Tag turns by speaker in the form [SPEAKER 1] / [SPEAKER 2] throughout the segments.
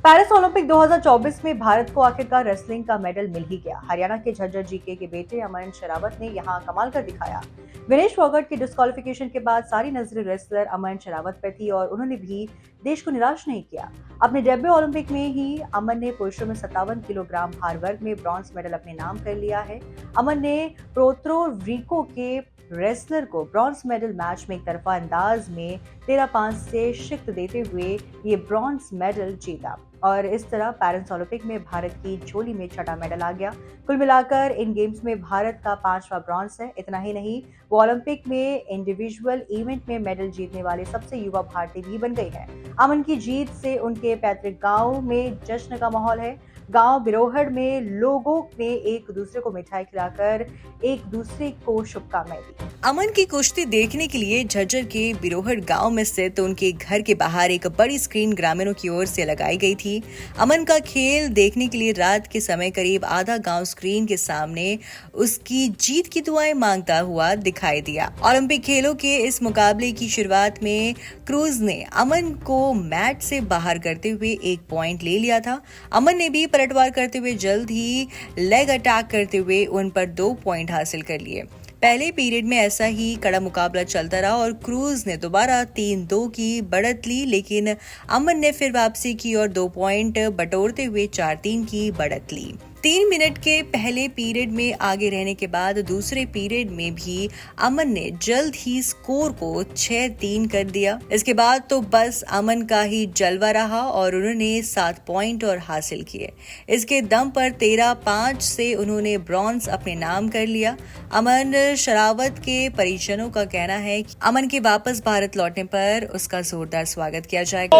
[SPEAKER 1] Paris Olympic 2024 में भारत को आखिरकार रेसलिंग का मेडल मिल ही गया। हरियाणा के झज्जर जीके के बेटे अमन शरावत ने यहां कमाल कर दिखाया। विनेश फोगाट की डिस्क्वालिफिकेशन के बाद सारी नजरें रेसलर अमन शरावत पर थी और उन्होंने भी देश को निराश नहीं किया। अपने डेब्यू ओलंपिक में ही अमन ने पुरुषों में 57 किलोग्राम भार वर्ग में ब्रॉन्ज मेडल अपने नाम कर लिया है। अमन ने प्रोत्रो रिको के रेसलर को ब्रॉन्ज मेडल मैच में एक तरफा अंदाज में 13-5 से शिकस्त देते हुए ये ब्रॉन्ज मेडल जीता और इस तरह पेरिस ओलंपिक में भारत की झोली में छठा मेडल आ गया। कुल मिलाकर इन गेम्स में भारत का 5वां ब्रॉन्ज है। इतना ही नहीं, वो ओलंपिक में इंडिविजुअल इवेंट में मेडल जीतने वाले सबसे युवा भारतीय भी बन गई है। अमन की जीत से उनके पैतृक गांव में जश्न का माहौल है। गांव बिरोहड़ में लोगों ने एक दूसरे को मिठाई खिलाकर एक दूसरे को शुभकामनाएं दी।
[SPEAKER 2] अमन की कुश्ती देखने के लिए झज्जर के बिरोहड़ गांव में स्थित उनके घर के बाहर एक बड़ी स्क्रीन ग्रामीणों की ओर से लगाई गई थी। अमन का खेल देखने के लिए रात के समय करीब आधा गांव स्क्रीन के सामने उसकी जीत की दुआएं मांगता हुआ दिखाई दिया। ओलंपिक खेलों के इस मुकाबले की शुरुआत में क्रूज ने अमन को मैच से बाहर करते हुए 1 पॉइंट ले लिया था। अमन ने भी पलटवार करते हुए जल्द ही लेग अटैक करते हुए उन पर 2 पॉइंट हासिल कर लिए। पहले पीरियड में ऐसा ही कड़ा मुकाबला चलता रहा और क्रूज ने दोबारा 3-2 की बढ़त ली, लेकिन अमन ने फिर वापसी की और 2 पॉइंट बटोरते हुए 4-3 की बढ़त ली। 3 मिनट के पहले पीरियड में आगे रहने के बाद दूसरे पीरियड में भी अमन ने जल्द ही स्कोर को 6-3 कर दिया। इसके बाद तो बस अमन का ही जलवा रहा और उन्होंने 7 पॉइंट और हासिल किए। इसके दम पर 13-5 से उन्होंने ब्रॉन्ज अपने नाम कर लिया। अमन शरावत के परिजनों का कहना है कि अमन के वापस भारत लौटने पर उसका जोरदार स्वागत किया जाएगा।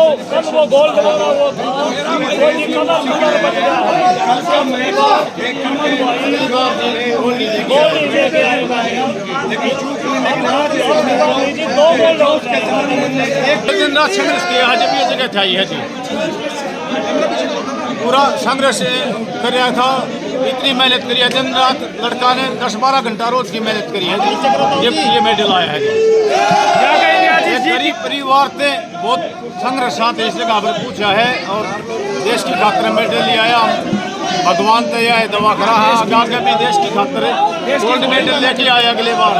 [SPEAKER 3] पूरा संघर्ष कर रहा था, इतनी मेहनत करी है, दिन रात लड़का ने 10-12 घंटा रोज की मेहनत करी है, ये मेडल आया है जी। गरीब परिवार से बहुत संघर्ष आते इस जगह पर पूछा है और देश की खातिर मेडल ले आया। भगवान तो यह दवा करा है आगे भी देश की खातिर गोल्ड मेडल लेके आया अगले बार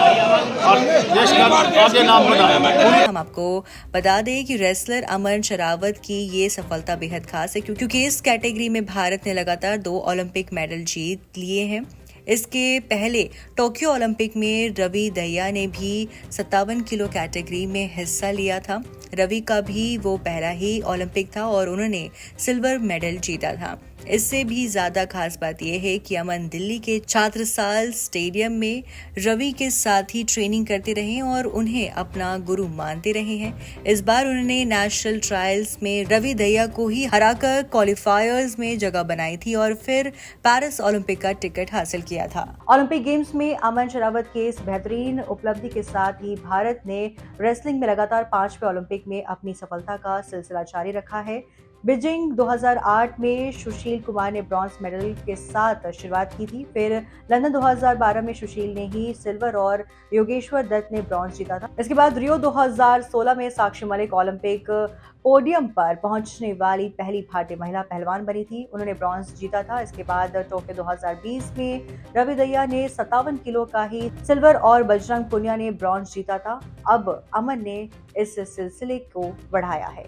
[SPEAKER 3] और देश का आगे नाम बढ़ाया।
[SPEAKER 2] हम आपको बता दें कि रेसलर अमन शरावत की ये सफलता बेहद खास है क्योंकि इस कैटेगरी में भारत ने लगातार 2 ओलंपिक मेडल जीत लिए हैं। इसके पहले टोक्यो ओलंपिक में रवि दहिया ने भी 57 किलो कैटेगरी में हिस्सा लिया था। रवि का भी वो पहला ही ओलंपिक था और उन्होंने सिल्वर मेडल जीता था। इससे भी ज्यादा खास बात यह है कि अमन दिल्ली के छात्रसाल स्टेडियम में रवि के साथ ही ट्रेनिंग करते रहे और उन्हें अपना गुरु मानते रहे हैं। इस बार उन्होंने नेशनल ट्रायल्स में रवि दहिया को ही हराकर क्वालिफायर्स में जगह बनाई थी और फिर पेरिस ओलंपिक का टिकट हासिल किया था।
[SPEAKER 1] ओलंपिक गेम्स में अमन शरावत के इस बेहतरीन उपलब्धि के साथ ही भारत ने रेसलिंग में लगातार 5वें ओलंपिक में अपनी सफलता का सिलसिला जारी रखा है। बीजिंग 2008 में सुशील कुमार ने ब्रॉन्ज मेडल के साथ शुरुआत की थी। फिर लंदन 2012 में सुशील ने ही सिल्वर और योगेश्वर दत्त ने ब्रॉन्ज जीता था। इसके बाद रियो 2016 में साक्षी मलिक ओलंपिक पोडियम पर पहुंचने वाली पहली भारतीय महिला पहलवान बनी थी। उन्होंने ब्रॉन्ज जीता था। इसके बाद टोक्यो 2020 में रवि दहिया ने 57 किलो का ही सिल्वर और बजरंग पुनिया ने ब्रॉन्ज जीता था। अब अमन ने इस सिलसिले को बढ़ाया है।